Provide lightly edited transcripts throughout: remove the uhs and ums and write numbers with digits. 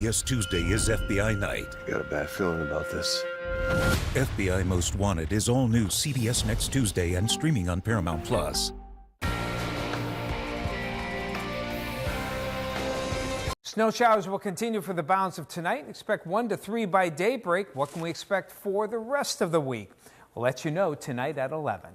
Yes, Tuesday is FBI night. Got a bad feeling about this. FBI Most Wanted is all new CBS next Tuesday and streaming on Paramount Plus. Snow showers will continue for the balance of tonight. Expect 1 to 3 by daybreak. What can we expect for the rest of the week? We'll let you know tonight at 11.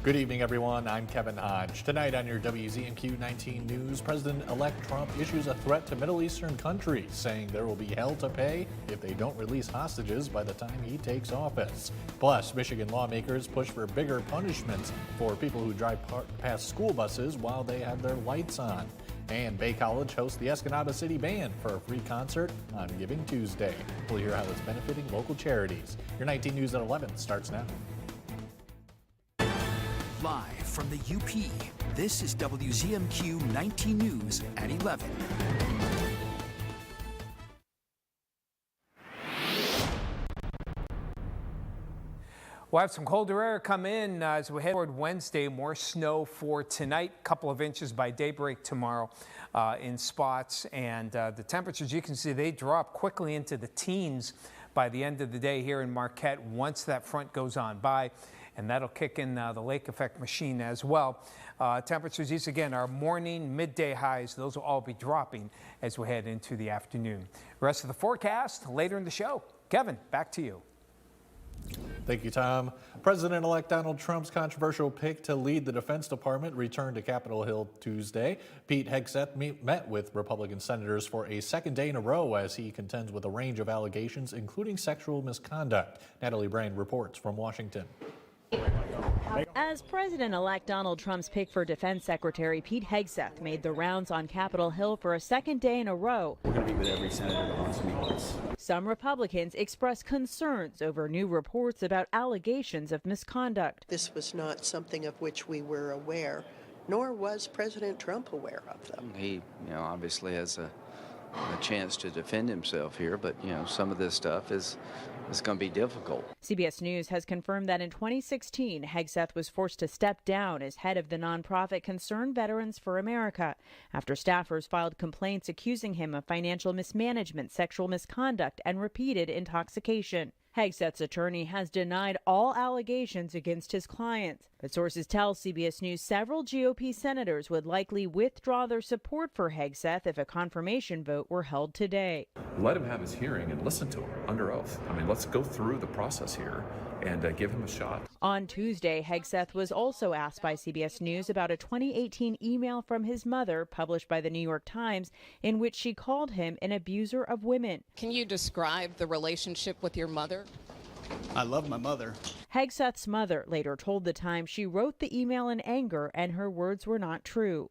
Good evening, everyone. I'm Kevin Hodge. Tonight on your WZMQ 19 News, President-elect Trump issues a threat to Middle Eastern countries, saying there will be hell to pay if they don't release hostages by the time he takes office. Plus, Michigan lawmakers push for bigger punishments for people who drive past school buses while they have their lights on. And Bay College hosts the Escanaba City Band for a free concert on Giving Tuesday. We'll hear how it's benefiting local charities. Your 19 News at 11 starts now. Live from the UP, this is WZMQ 19 News at 11. We'll have some colder air come in as we head toward Wednesday. More snow for tonight, a couple of inches by daybreak tomorrow in spots. And the temperatures, you can see, they drop quickly into the teens by the end of the day here in Marquette once that front goes on by. And that'll kick in the lake effect machine as well. Temperatures, these again are morning, midday highs. Those will all be dropping as we head into the afternoon. Rest of the forecast later in the show. Kevin, back to you. Thank you, Tom. President-elect Donald Trump's controversial pick to lead the Defense Department returned to Capitol Hill Tuesday. Pete Hegseth met with Republican senators for a second day in a row as he contends with a range of allegations, including sexual misconduct. Natalie Brain reports from Washington. As President-elect Donald Trump's pick for Defense Secretary, Pete Hegseth made the rounds on Capitol Hill for a second day in a row. We're going to meet with every senator that wants to meet with us. Some Republicans expressed concerns over new reports about allegations of misconduct. This was not something of which we were aware, nor was President Trump aware of them. He, obviously has a chance to defend himself here, but, some of this stuff is going to be difficult. CBS News has confirmed that in 2016, Hegseth was forced to step down as head of the nonprofit concern Veterans for America after staffers filed complaints accusing him of financial mismanagement, sexual misconduct, and repeated intoxication. Hegseth's attorney has denied all allegations against his clients, but sources tell CBS News several GOP senators would likely withdraw their support for Hegseth if a confirmation vote were held today. Let him have his hearing and listen to him under oath. Let's go through the process here and give him a shot. On Tuesday, Hegseth was also asked by CBS News about a 2018 email from his mother published by the New York Times in which she called him an abuser of women. Can you describe the relationship with your mother? I love my mother. Hegseth's mother later told the Times she wrote the email in anger and her words were not true.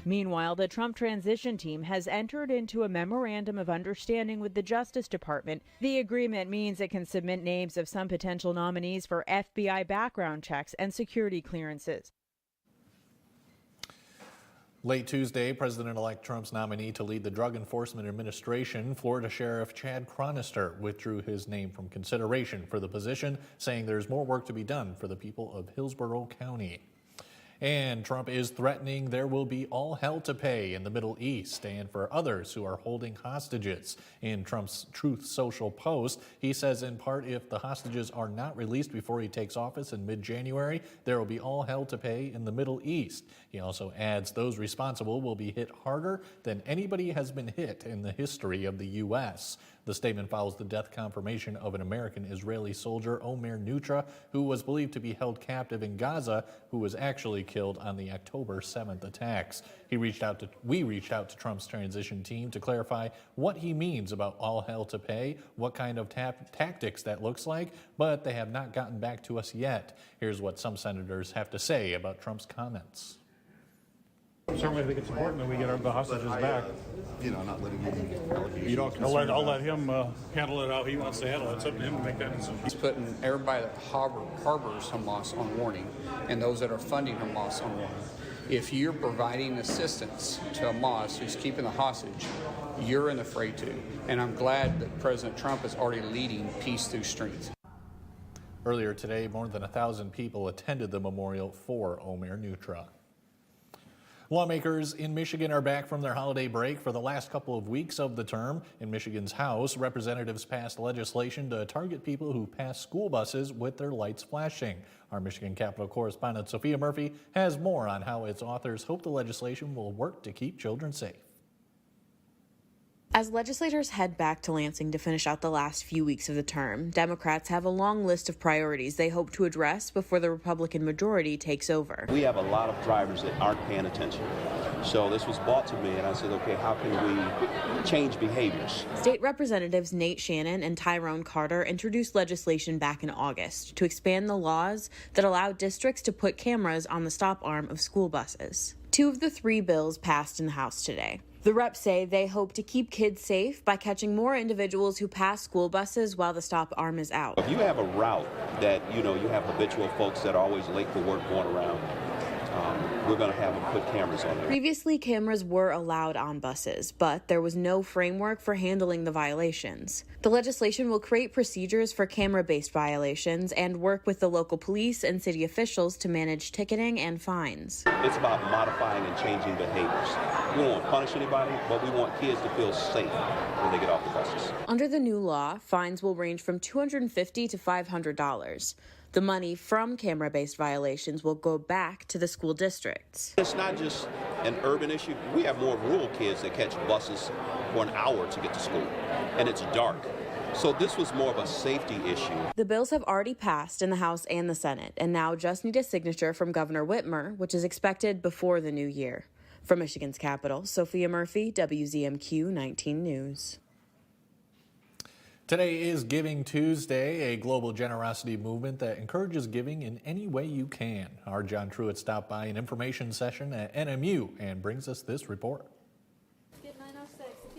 Meanwhile, the Trump transition team has entered into a memorandum of understanding with the Justice Department. The agreement means it can submit names of some potential nominees for FBI background checks and security clearances. Late Tuesday, President-elect Trump's nominee to lead the Drug Enforcement Administration, Florida Sheriff Chad Chronister, withdrew his name from consideration for the position, saying there's more work to be done for the people of Hillsborough County. And Trump is threatening there will be all hell to pay in the Middle East and for others who are holding hostages. In Trump's Truth Social post, he says in part if the hostages are not released before he takes office in mid-January, there will be all hell to pay in the Middle East. He also adds those responsible will be hit harder than anybody has been hit in the history of the U.S. The statement follows the death confirmation of an American Israeli soldier, Omer Nutra, who was believed to be held captive in Gaza, who was actually killed on the October 7th attacks. We reached out to Trump's transition team to clarify what he means about all hell to pay, what kind of tactics that looks like, but they have not gotten back to us yet. Here's what some senators have to say about Trump's comments. Certainly think it's important that we get the hostages back. Not letting him. I'll let him handle it how he wants to handle it. It's up to him to make that decision. He's putting everybody that harbors Hamas on warning and those that are funding Hamas on warning. If you're providing assistance to Hamas who's keeping the hostage, you're in the fray too. And I'm glad that President Trump is already leading peace through strength. Earlier today, more than 1,000 people attended the memorial for Omer Neutra. Lawmakers in Michigan are back from their holiday break for the last couple of weeks of the term. In Michigan's House, representatives passed legislation to target people who pass school buses with their lights flashing. Our Michigan Capitol correspondent Sophia Murphy has more on how its authors hope the legislation will work to keep children safe. As legislators head back to Lansing to finish out the last few weeks of the term, Democrats have a long list of priorities they hope to address before the Republican majority takes over. We have a lot of drivers that aren't paying attention. So this was brought to me and I said, okay, how can we change behaviors? State Representatives Nate Shannon and Tyrone Carter introduced legislation back in August to expand the laws that allow districts to put cameras on the stop arm of school buses. 2 of the 3 bills passed in the House today. The reps say they hope to keep kids safe by catching more individuals who pass school buses while the stop arm is out. If you have a route that, you have habitual folks that are always late for work going around, we're going to have them put cameras on there. Previously, cameras were allowed on buses, but there was no framework for handling the violations. The legislation will create procedures for camera-based violations and work with the local police and city officials to manage ticketing and fines. It's about modifying and changing behaviors. We don't want to punish anybody, but we want kids to feel safe when they get off the buses. Under the new law, fines will range from $250 to $500. The money from camera-based violations will go back to the school districts. It's not just an urban issue. We have more rural kids that catch buses for an hour to get to school, and it's dark. So this was more of a safety issue. The bills have already passed in the House and the Senate, and now just need a signature from Governor Whitmer, which is expected before the new year. From Michigan's capital, Sophia Murphy, WZMQ 19 News. Today is Giving Tuesday, a global generosity movement that encourages giving in any way you can. Our John Truitt stopped by an information session at NMU and brings us this report.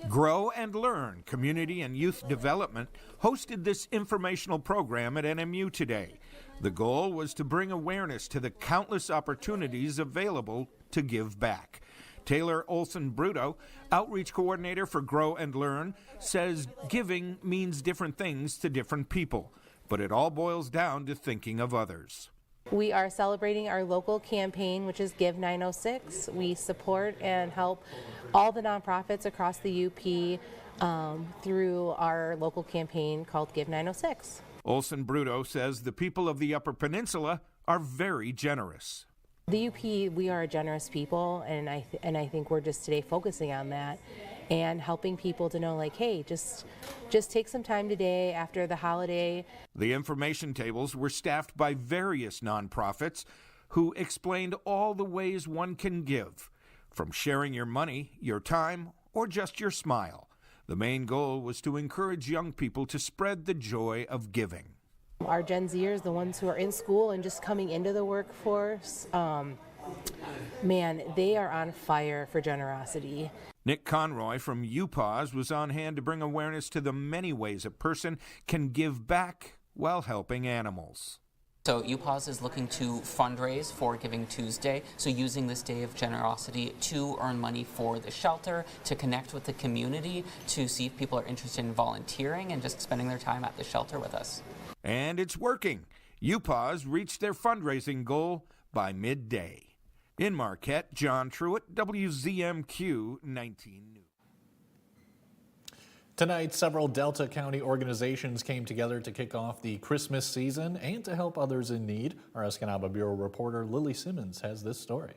Grow and Learn Community and Youth Development hosted this informational program at NMU today. The goal was to bring awareness to the countless opportunities available to give back. Taylor Olson-Bruto, outreach coordinator for Grow and Learn, says giving means different things to different people, but it all boils down to thinking of others. We are celebrating our local campaign, which is Give 906. We support and help all the nonprofits across the UP through our local campaign called Give 906. Olson-Bruto says the people of the Upper Peninsula are very generous. The UP, we are a generous people, and I think we're just today focusing on that and helping people to know, like, hey, just take some time today after the holiday. The information tables were staffed by various nonprofits who explained all the ways one can give, from sharing your money, your time, or just your smile. The main goal was to encourage young people to spread the joy of giving. Our Gen Zers, the ones who are in school and just coming into the workforce, man, they are on fire for generosity. Nick Conroy from UPAWS was on hand to bring awareness to the many ways a person can give back while helping animals. So UPAWS is looking to fundraise for Giving Tuesday, so using this day of generosity to earn money for the shelter, to connect with the community, to see if people are interested in volunteering and just spending their time at the shelter with us. And it's working. UPAWS reached their fundraising goal by midday. In Marquette, John Truitt, WZMQ 19 News. Tonight, several Delta County organizations came together to kick off the Christmas season and to help others in need. Our Escanaba Bureau reporter Lily Simmons has this story.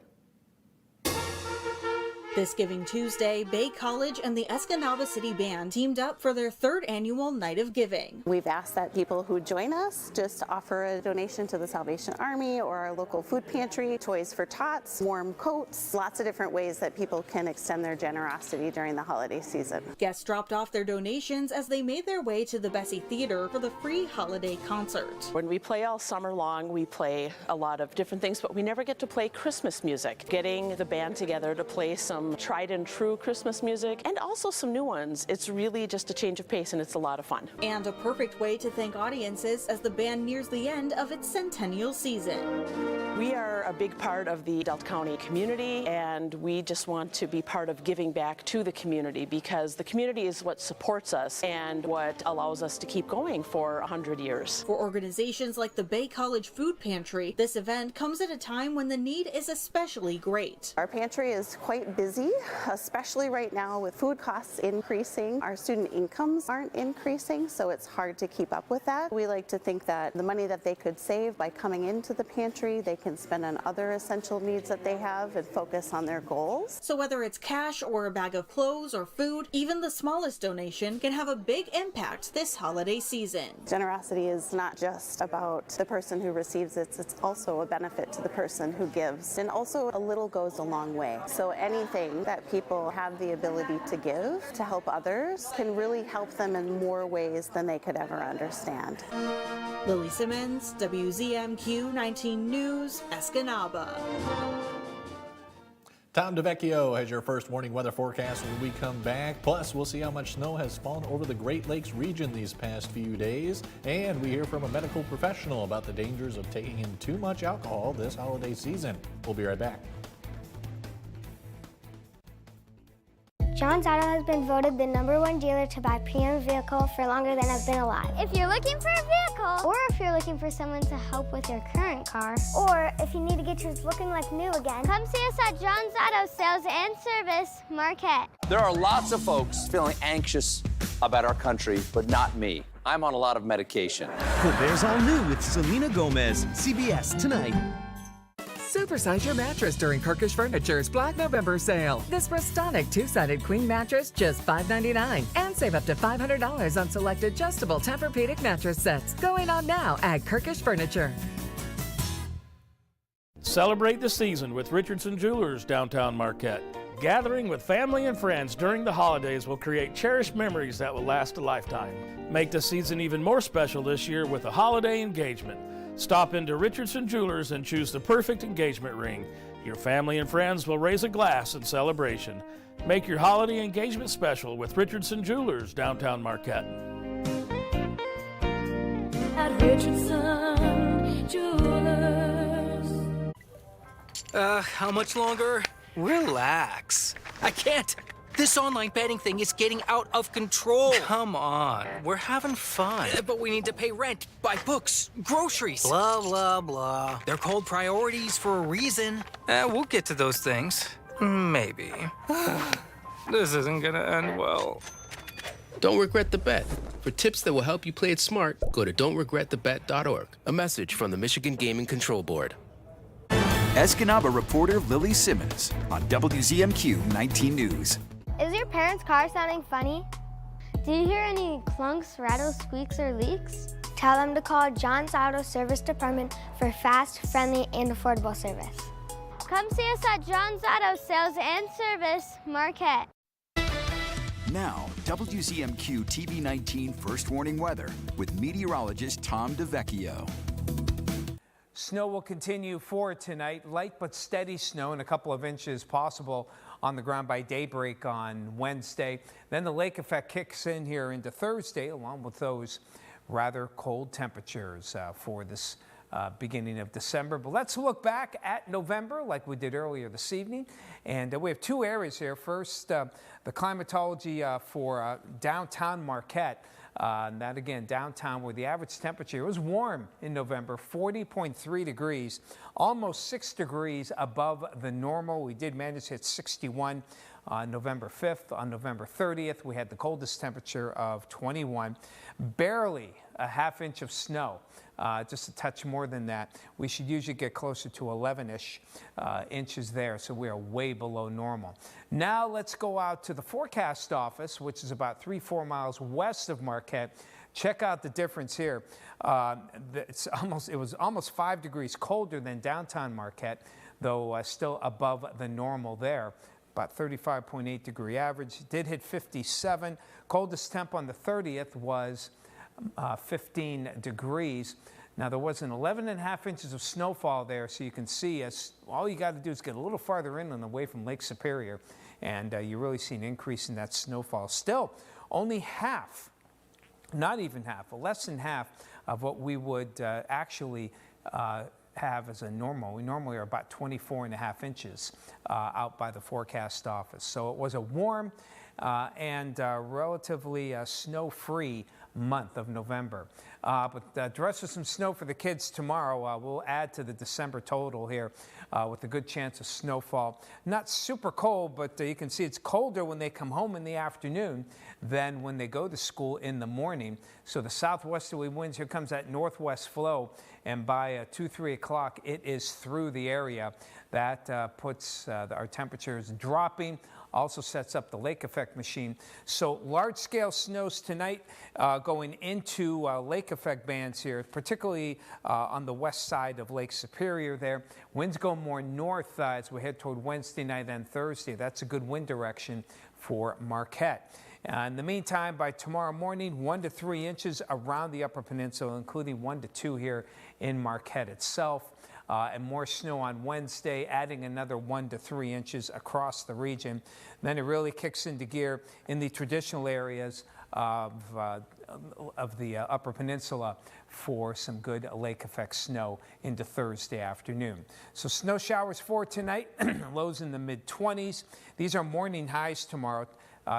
This Giving Tuesday, Bay College and the Escanaba City Band teamed up for their 3rd annual Night of Giving. We've asked that people who join us just offer a donation to the Salvation Army or our local food pantry, toys for tots, warm coats, lots of different ways that people can extend their generosity during the holiday season. Guests dropped off their donations as they made their way to the Bessie Theater for the free holiday concert. When we play all summer long, we play a lot of different things, but we never get to play Christmas music. Getting the band together to play some tried and true Christmas music and also some new ones. It's really just a change of pace and it's a lot of fun. And a perfect way to thank audiences as the band nears the end of its centennial season. We are a big part of the Delta County community, and we just want to be part of giving back to the community because the community is what supports us and what allows us to keep going for 100 years. For organizations like the Bay College Food Pantry, this event comes at a time when the need is especially great. Our pantry is quite busy, especially right now with food costs increasing. Our student incomes aren't increasing, so it's hard to keep up with that. We like to think that the money that they could save by coming into the pantry, they can spend on other essential needs that they have and focus on their goals. So whether it's cash or a bag of clothes or food, even the smallest donation can have a big impact this holiday season. Generosity is not just about the person who receives it, it's also a benefit to the person who gives. And also a little goes a long way. So anything that people have the ability to give to help others can really help them in more ways than they could ever understand. Lily Simmons, WZMQ 19 News, Escanaba. Tom DeVecchio has your first morning weather forecast when we come back. Plus, we'll see how much snow has fallen over the Great Lakes region these past few days. And we hear from a medical professional about the dangers of taking in too much alcohol this holiday season. We'll be right back. John's Auto has been voted the #1 dealer to buy pre-owned vehicle for longer than I've been alive. If you're looking for a vehicle, or if you're looking for someone to help with your current car, or if you need to get yours looking like new again, come see us at John's Auto Sales and Service, Marquette. There are lots of folks feeling anxious about our country, but not me. I'm on a lot of medication. Colbert's all new with Selena Gomez, CBS tonight. Supersize your mattress during Kirkish Furniture's Black November sale. This Restonic two-sided queen mattress, just $5.99. And save up to $500 on select adjustable Tempur-Pedic mattress sets. Going on now at Kirkish Furniture. Celebrate the season with Richardson Jewelers, downtown Marquette. Gathering with family and friends during the holidays will create cherished memories that will last a lifetime. Make the season even more special this year with a holiday engagement. Stop into Richardson Jewelers and choose the perfect engagement ring. Your family and friends will raise a glass in celebration. Make your holiday engagement special with Richardson Jewelers, downtown Marquette. At Richardson Jewelers. How much longer? Relax. I can't. This online betting thing is getting out of control. Come on, we're having fun. But we need to pay rent, buy books, groceries. Blah, blah, blah. They're called priorities for a reason. We'll get to those things. Maybe. This isn't gonna end well. Don't regret the bet. For tips that will help you play it smart, go to don'tregretthebet.org. A message from the Michigan Gaming Control Board. Escanaba reporter Lily Simmons on WZMQ 19 News. Is your parents' car sounding funny? Do you hear any clunks, rattles, squeaks, or leaks? Tell them to call John's Auto Service Department for fast, friendly, and affordable service. Come see us at John's Auto Sales and Service, Marquette. Now, WZMQ TV 19 First Warning Weather with meteorologist Tom DeVecchio. Snow will continue for tonight. Light but steady snow and a couple of inches possible on the ground by daybreak on Wednesday. Then the lake effect kicks in here into Thursday, along with those rather cold temperatures for this beginning of December. But let's look back at November like we did earlier this evening. And we have two areas here. First, the climatology for downtown Marquette. And that again, downtown, where the average temperature was warm in November, 40.3 degrees, almost 6 degrees above the normal. We did manage to hit 61 on November 5th. On November 30th, we had the coldest temperature of 21, barely a half inch of snow. Just a touch more than that. We should usually get closer to 11-ish inches there, so we are way below normal. Now let's go out to the forecast office, which is about 3-4 miles west of Marquette. Check out the difference here. It was almost 5 degrees colder than downtown Marquette, though still above the normal there. About 35.8 degree average. Did hit 57. Coldest temp on the 30th was 15 degrees. Now there was an 11.5 inches of snowfall there, so you can see all you got to do is get a little farther inland away from Lake Superior, and you really see an increase in that snowfall. Still, only half, not even half, less than half of what we would actually have as a normal. We normally are about 24.5 inches out by the forecast office. So it was a warm and relatively snow-free month of November. But the rest of some snow for the kids tomorrow. We'll add to the December total here with a good chance of snowfall. Not super cold, but you can see it's colder when they come home in the afternoon than when they go to school in the morning. So the southwesterly winds, here comes that northwest flow, and by 2, 3 o'clock, it is through the area. That puts our temperatures dropping, also sets up the lake effect machine. So large-scale snows tonight going into lake effect bands here, particularly on the west side of Lake Superior there. Winds go more north as we head toward Wednesday night and Thursday. That's a good wind direction for Marquette. In the meantime, by tomorrow morning, 1 to 3 inches around the Upper Peninsula, including 1 to 2 here in Marquette itself. And more snow on Wednesday, adding another 1 to 3 inches across the region. Then it really kicks into gear in the traditional areas of the Upper Peninsula for some good lake effect snow into Thursday afternoon. So snow showers for tonight, lows in the mid-20s. These are morning highs tomorrow,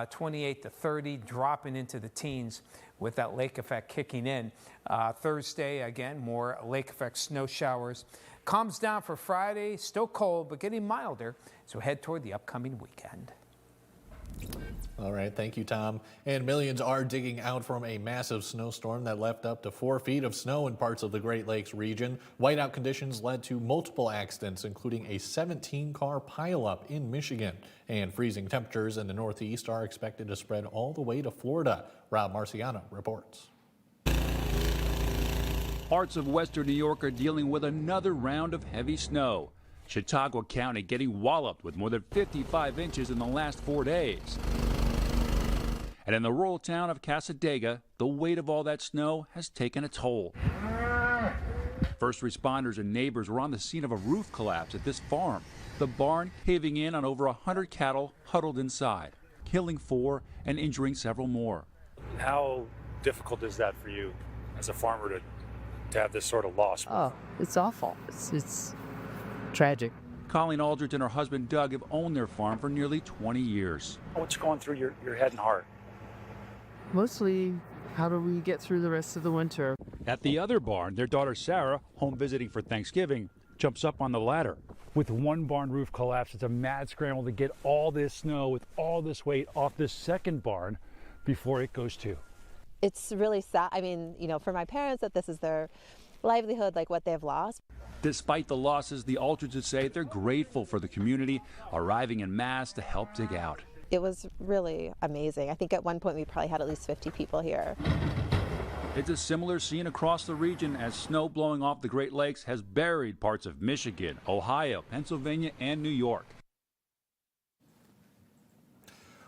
28 to 30, dropping into the teens with that lake effect kicking in. Thursday, again, more lake effect snow showers. Calms down for Friday, still cold, but getting milder as we head toward the upcoming weekend. All right, thank you, Tom. And millions are digging out from a massive snowstorm that left up to 4 feet of snow in parts of the Great Lakes region. Whiteout conditions led to multiple accidents, including a 17-car pileup in Michigan. And freezing temperatures in the Northeast are expected to spread all the way to Florida. Rob Marciano reports. Parts of western New York are dealing with another round of heavy snow. Chautauqua County getting walloped with more than 55 inches in the last 4 days. And in the rural town of Casadega, the weight of all that snow has taken a toll. First responders and neighbors were on the scene of a roof collapse at this farm. The barn caving in on over 100 cattle huddled inside, killing 4 and injuring several more. How difficult is that for you as a farmer to have this sort of loss? Oh, it's awful. It's tragic. Colleen Aldrich and her husband Doug have owned their farm for nearly 20 years. What's going through your head and heart? Mostly, how do we get through the rest of the winter? At the other barn, their daughter Sarah, home visiting for Thanksgiving, jumps up on the ladder. With one barn roof collapse, it's a mad scramble to get all this snow with all this weight off this second barn before it goes too. It's really sad. I mean, you know, for my parents, that this is their livelihood, like what they've lost. Despite the losses, the Aldriches say they're grateful for the community arriving en masse to help dig out. It was really amazing. I think at one point we probably had at least 50 people here. It's a similar scene across the region as snow blowing off the Great Lakes has buried parts of Michigan, Ohio, Pennsylvania, and New York.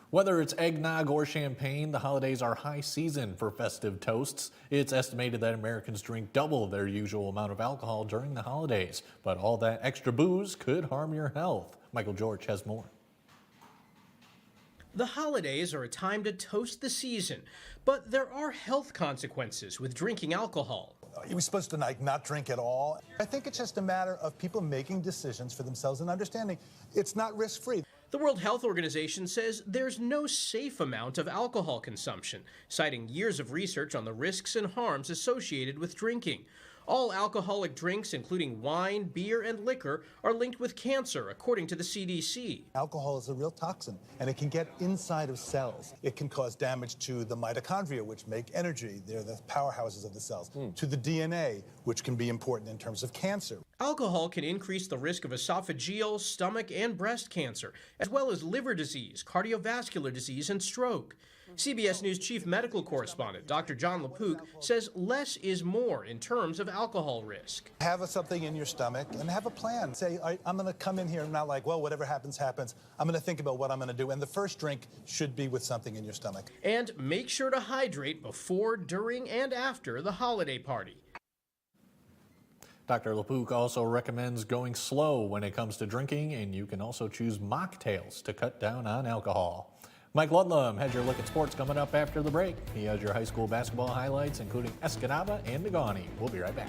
Whether it's eggnog or champagne, the holidays are high season for festive toasts. It's estimated that Americans drink double their usual amount of alcohol during the holidays, but all that extra booze could harm your health. Michael George has more. The holidays are a time to toast the season, but there are health consequences with drinking alcohol. We're supposed to not drink at all. I think it's just a matter of people making decisions for themselves and understanding it's not risk-free. The World Health Organization says there's no safe amount of alcohol consumption, citing years of research on the risks and harms associated with drinking. All alcoholic drinks, including wine, beer, and liquor, are linked with cancer, according to the CDC. Alcohol is a real toxin, and it can get inside of cells. It can cause damage to the mitochondria, which make energy. They're the powerhouses of the cells. To the DNA, which can be important in terms of cancer. Alcohol can increase the risk of esophageal, stomach, and breast cancer, as well as liver disease, cardiovascular disease, and stroke. CBS News chief medical correspondent Dr. John LaPook says less is more in terms of alcohol risk. Have something in your stomach and have a plan. Say, I'm going to come in here not like, well, whatever happens, happens. I'm going to think about what I'm going to do. And the first drink should be with something in your stomach. And make sure to hydrate before, during, and after the holiday party. Dr. LaPook also recommends going slow when it comes to drinking, and you can also choose mocktails to cut down on alcohol. Mike Ludlam has your look at sports coming up after the break. He has your high school basketball highlights, including Escanaba and Negaunee. We'll be right back.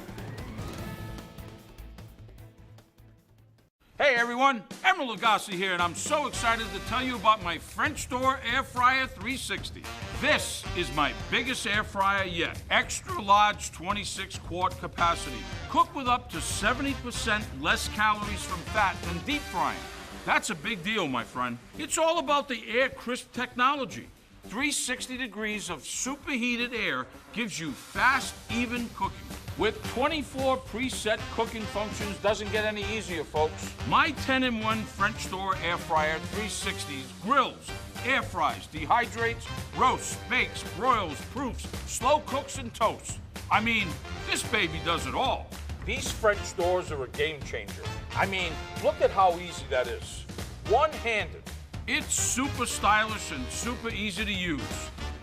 Hey everyone, Emeril Lagasse here, and I'm so excited to tell you about my French door Air Fryer 360. This is my biggest air fryer yet. Extra large 26-quart capacity. Cook with up to 70% less calories from fat than deep frying. That's a big deal, my friend. It's all about the air crisp technology. 360 degrees of superheated air gives you fast, even cooking. With 24 preset cooking functions, doesn't get any easier, folks. My 10-in-1 French door air fryer 360s grills, air fries, dehydrates, roasts, bakes, broils, proofs, slow cooks, and toasts. I mean, this baby does it all. These French doors are a game changer. I mean, look at how easy that is. One-handed. It's super stylish and super easy to use.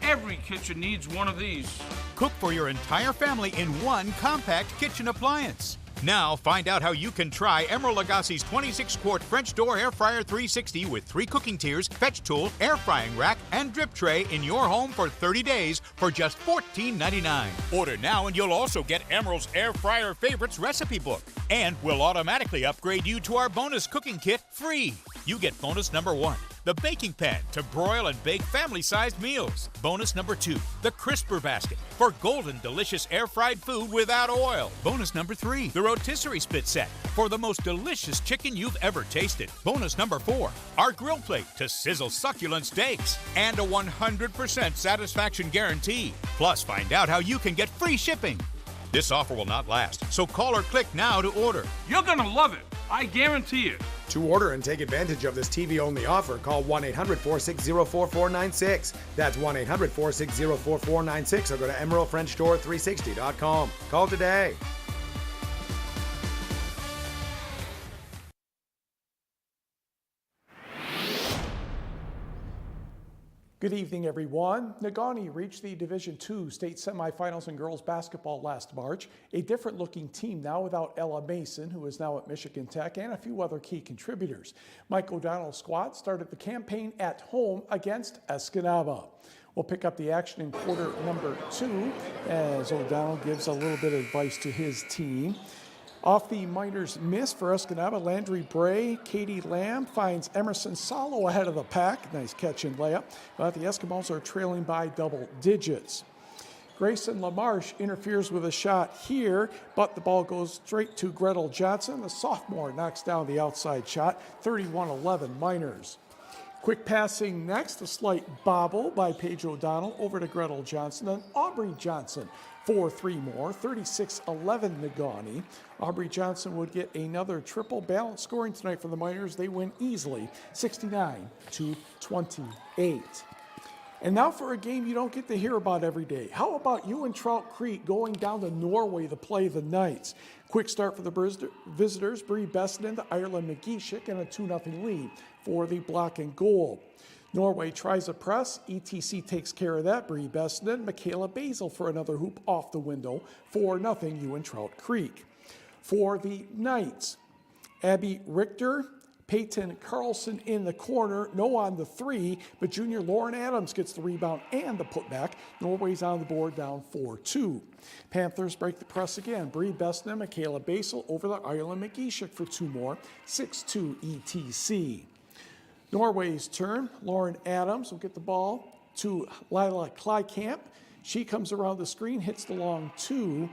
Every kitchen needs one of these. Cook for your entire family in one compact kitchen appliance. Now find out how you can try Emeril Lagasse's 26-quart French door air fryer 360 with 3 cooking tiers, fetch tool, air frying rack, and drip tray in your home for 30 days for just $14.99. Order now and you'll also get Emeril's Air Fryer Favorites recipe book. And we'll automatically upgrade you to our bonus cooking kit free. You get bonus number 1. The baking pan to broil and bake family-sized meals. Bonus number 2, the crisper basket for golden, delicious air-fried food without oil. Bonus number 3, the rotisserie spit set for the most delicious chicken you've ever tasted. Bonus number 4, our grill plate to sizzle succulent steaks. And a 100% satisfaction guarantee. Plus, find out how you can get free shipping. This offer will not last, so call or click now to order. You're gonna love it. I guarantee it. To order and take advantage of this TV-only offer, call 1-800-460-4496. That's 1-800-460-4496 or go to EmerilFrenchDoor360.com. Call today. Good evening, everyone. Negaunee reached the Division II state semifinals in girls basketball last March. A different-looking team now without Ella Mason, who is now at Michigan Tech, and a few other key contributors. Mike O'Donnell's squad started the campaign at home against Escanaba. We'll pick up the action in quarter number 2 as O'Donnell gives a little bit of advice to his team. Off the Miners' miss for Escanaba, Landry Bray, Katie Lamb finds Emerson Salo ahead of the pack. Nice catch and layup. But the Eskimos are trailing by double digits. Grayson LaMarche interferes with a shot here, but the ball goes straight to Gretel Johnson. The sophomore knocks down the outside shot, 31-11 Miners. Quick passing next, a slight bobble by Paige O'Donnell over to Gretel Johnson, and Aubrey Johnson 4-3 more, 36-11 Negaunee. Aubrey Johnson would get another triple. Balanced scoring tonight for the Miners. They win easily, 69-28. And now for a game you don't get to hear about every day. How about Trout Creek going down to Norway to play the Knights? Quick start for the visitors. Bree Bessenden to Ireland McGeeshick and a 2-0 lead for the Black and Gold. Norway tries a press. ETC takes care of that. Bree Bessenden, Michaela Basil for another hoop off the window. 4-0 Trout Creek. For the Knights, Abby Richter, Peyton Carlson in the corner, no on the 3, but junior Lauren Adams gets the rebound and the putback. Norway's on the board down 4-2. Panthers break the press again. Bree Bessenden, Michaela Basil over the Ireland McGeeshick for 2 more, 6-2 ETC. Norway's turn. Lauren Adams will get the ball to Lila Kleikamp. She comes around the screen, hits the long 2.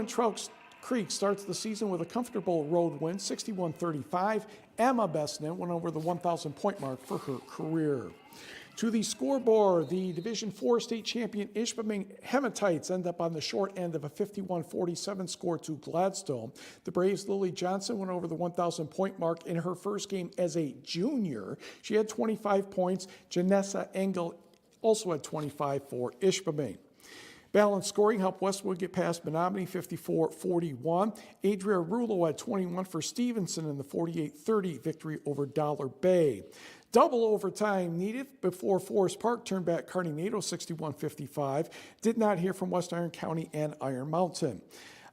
Trout Creek starts the season with a comfortable road win, 61-35. Emma Bessenden went over the 1,000-point mark for her career. To the scoreboard, the Division IV state champion Ishpeming Hematites end up on the short end of a 51-47 score to Gladstone. The Braves' Lily Johnson went over the 1,000-point mark in her first game as a junior. She had 25 points. Janessa Engel also had 25 for Ishpeming. Balanced scoring helped Westwood get past Menominee 54-41. Adria Rulo had 21 for Stevenson in the 48-30 victory over Dollar Bay. Double overtime needed before Forest Park turned back Carnegie 61-55. Did not hear from West Iron County and Iron Mountain.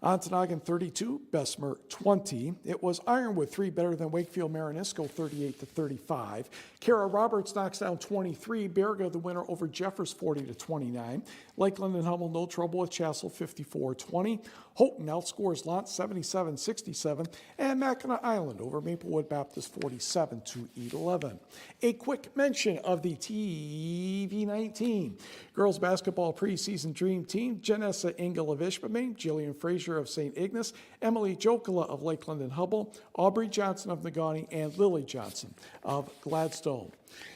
Ontonagon 32, Bessemer 20. It was Ironwood 3 better than Wakefield Marinisco 38-35. Kara Roberts knocks down 23. Berga the winner over Jeffers 40-29. Lakeland and Hummel no trouble with Chassell 54-20. Houghton outscores Lant 77-67. And Mackinac Island over Maplewood Baptist 47-11. A quick mention of the TV19 girls basketball preseason dream team: Janessa Engel of Ishpeming, Jillian Frazier of St. Ignace, Emily Jokala of Lakeland and Hubbell, Aubrey Johnson of Negaunee, and Lily Johnson of Gladstone.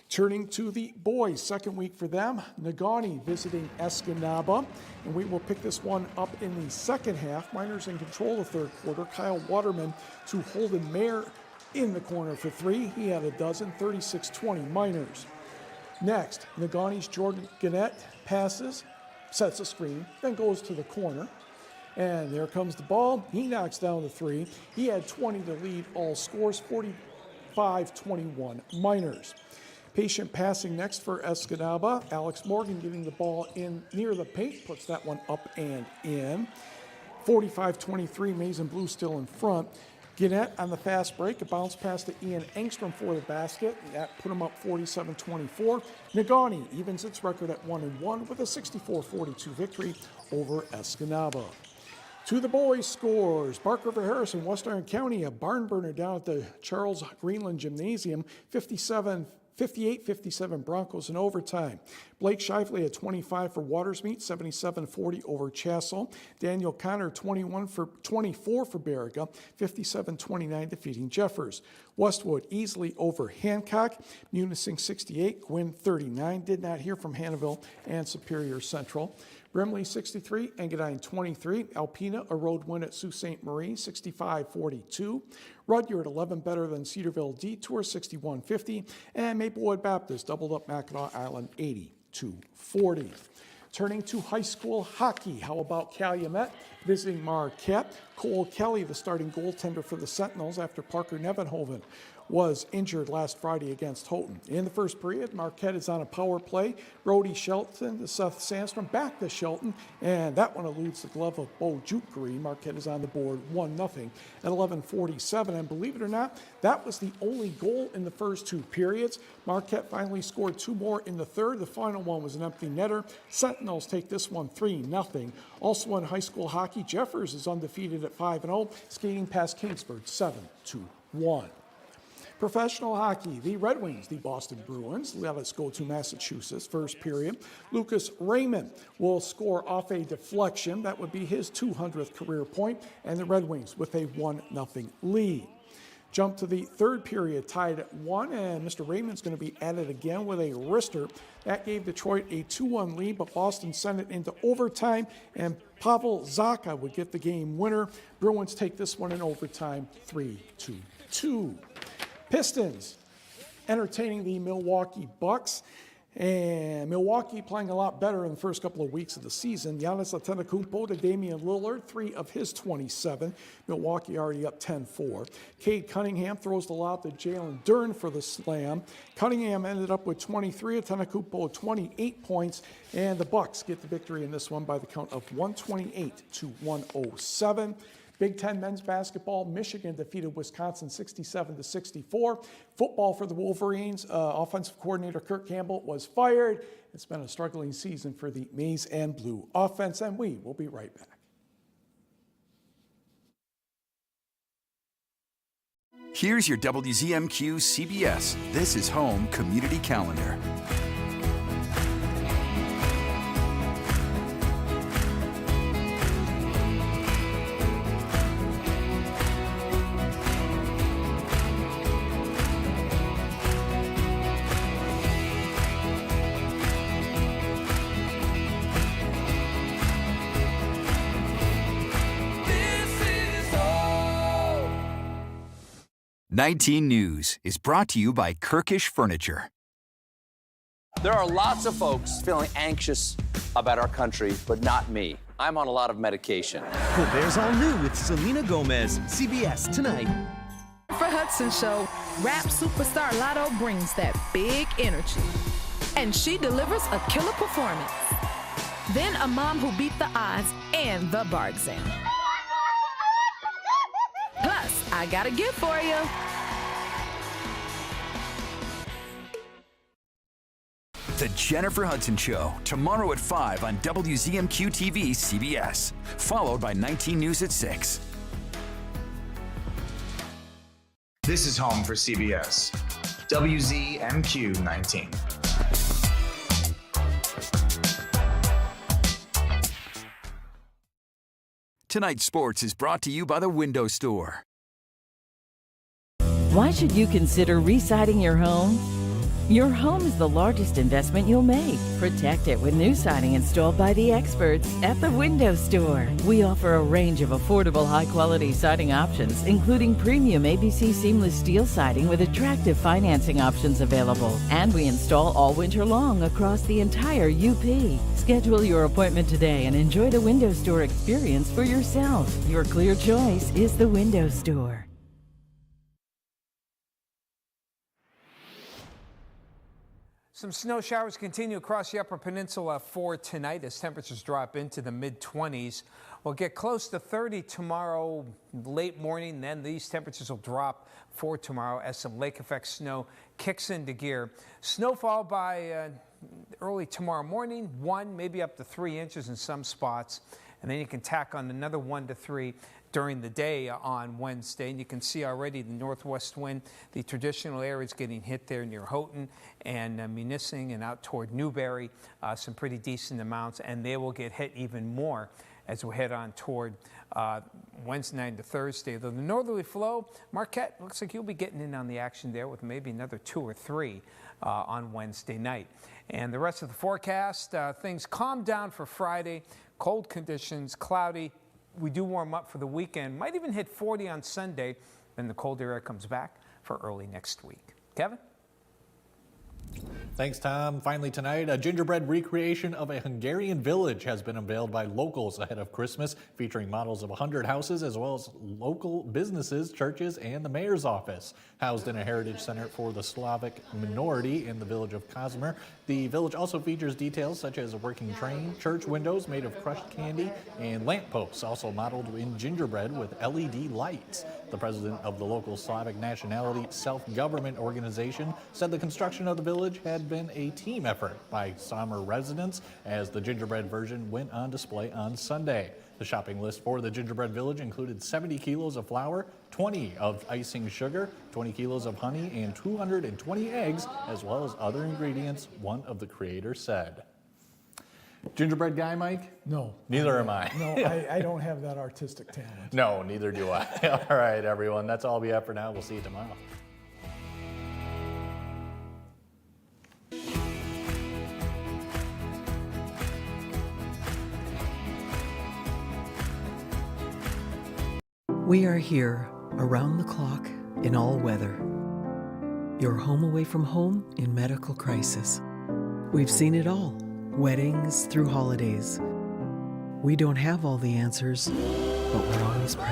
Turning to the boys, second week for them, Negaunee visiting Escanaba, and we will pick this one up in the second half. Miners in control the third quarter. Kyle Waterman to Holden Mayer in the corner for three. He had a dozen, 36-20 Miners. Next, Negaunee's Jordan Gannett passes, sets a screen, then goes to the corner. And there comes the ball. He knocks down the three. He had 20 to lead all scores, 45-21 Miners. Patient passing next for Escanaba. Alex Morgan getting the ball in near the paint, puts that one up and in. 45-23, Maize and Blue still in front. Gannett on the fast break, a bounce pass to Ian Engstrom for the basket. That put him up 47-24. Negaunee evens its record at 1-1 with a 64-42 victory over Escanaba. To the boys' scores, Park River Harrison, West Iron County, a barn burner down at the Charles Greenland Gymnasium, 58-57 Broncos in overtime. Blake Shively had 25 for Watersmeet, 77-40 over Chassell. Daniel Connor 24 for Berriga, 57-29 defeating Jeffers. Westwood easily over Hancock, Munising 68, Gwynn 39. Did not hear from Hannahville and Superior Central. Brimley 63, Engadine 23. Alpena a road win at Sault Ste. Marie 65-42. Rudyard 11 better than Cedarville Detour 61-50. And Maplewood Baptist doubled up Mackinac Island 80-40. Turning to high school hockey, how about Calumet visiting Marquette? Cole Kelly, the starting goaltender for the Sentinels after Parker Nevenhoven was injured last Friday against Houghton. In the first period, Marquette is on a power play. Brody Shelton to Seth Sandstrom, back to Shelton, and that one eludes the glove of Bo Jukery. Marquette is on the board 1-0 at 11:47, and believe it or not, that was the only goal in the first two periods. Marquette finally scored two more in the third. The final one was an empty netter. Sentinels take this one 3-0. Also in high school hockey, Jeffers is undefeated at 5-0, skating past Kingsford 7-1. Professional hockey, the Red Wings, the Boston Bruins. Let us go to Massachusetts. First period, Lucas Raymond will score off a deflection. That would be his 200th career point, and the Red Wings with a 1-0 lead. Jump to the third period, tied at 1, and Mr. Raymond's going to be at it again with a wrister. That gave Detroit a 2-1 lead, but Boston sent it into overtime, and Pavel Zacha would get the game winner. Bruins take this one in overtime, 3-2. Pistons entertaining the Milwaukee Bucks, and Milwaukee playing a lot better in the first couple of weeks of the season. Giannis Antetokounmpo to Damian Lillard, 3 of his 27. Milwaukee already up 10-4. Cade Cunningham throws the lob to Jalen Dern for the slam. Cunningham ended up with 23, Antetokounmpo 28 points, and the Bucks get the victory in this one by the count of 128-107. Big Ten men's basketball, Michigan defeated Wisconsin 67-64. Football for the Wolverines, offensive coordinator Kirk Campbell was fired. It's been a struggling season for the Maize and Blue offense, and we will be right back. Here's your WZMQ CBS This is Home Community Calendar. "19 News" is brought to you by Kirkish Furniture. There are lots of folks feeling anxious about our country, but not me. I'm on a lot of medication. Colbert's all new with Selena Gomez. CBS tonight. For Hudson Show, rap superstar Lotto brings that big energy. And she delivers a killer performance. Then a mom who beat the odds and the bar exam. I got a gift for you. The Jennifer Hudson Show, tomorrow at 5 on WZMQ TV CBS, followed by 19 News at 6. This is home for CBS. WZMQ 19. Tonight's sports is brought to you by the Window Store. Why should you consider re-siding your home? Your home is the largest investment you'll make. Protect it with new siding installed by the experts at the Window Store. We offer a range of affordable, high-quality siding options, including premium ABC seamless steel siding with attractive financing options available. And we install all winter long across the entire UP. Schedule your appointment today and enjoy the Window Store experience for yourself. Your clear choice is the Window Store. Some snow showers continue across the Upper Peninsula for tonight as temperatures drop into the mid-20s. We'll get close to 30 tomorrow late morning, then these temperatures will drop for tomorrow as some lake effect snow kicks into gear. Snowfall by early tomorrow morning, 1, maybe up to 3 inches in some spots, and then you can tack on another 1 to 3 during the day on Wednesday. And you can see already the northwest wind, the traditional areas getting hit there near Houghton and Munising and out toward Newberry, some pretty decent amounts, and they will get hit even more as we head on toward Wednesday night to Thursday. Though the northerly flow, Marquette looks like you'll be getting in on the action there with maybe another 2 or 3 on Wednesday night. And the rest of the forecast, things calm down for Friday, cold conditions, cloudy. We do warm up for the weekend, might even hit 40 on Sunday, then the cold air comes back for early next week. Kevin? Thanks, Tom. Finally tonight, a gingerbread recreation of a Hungarian village has been unveiled by locals ahead of Christmas, featuring models of 100 houses as well as local businesses, churches, and the mayor's office. Housed in a heritage center for the Slavic minority in the village of Kazimir, the village also features details such as a working train, church windows made of crushed candy, and lampposts also modeled in gingerbread with LED lights. The president of the local Slavic nationality self-government organization said the construction of the village had been a team effort by Samar residents as the gingerbread version went on display on Sunday. The shopping list for the gingerbread village included 70 kilos of flour, 20 of icing sugar, 20 kilos of honey, and 220 eggs, as well as other ingredients, one of the creators said. Gingerbread guy, Mike? No. Neither am I. No, I don't have that artistic talent. No, neither do I. All right, everyone. That's all we have for now. We'll see you tomorrow. We are here, around the clock, in all weather. Your home away from home in medical crisis. We've seen it all, weddings through holidays. We don't have all the answers, but we're always present.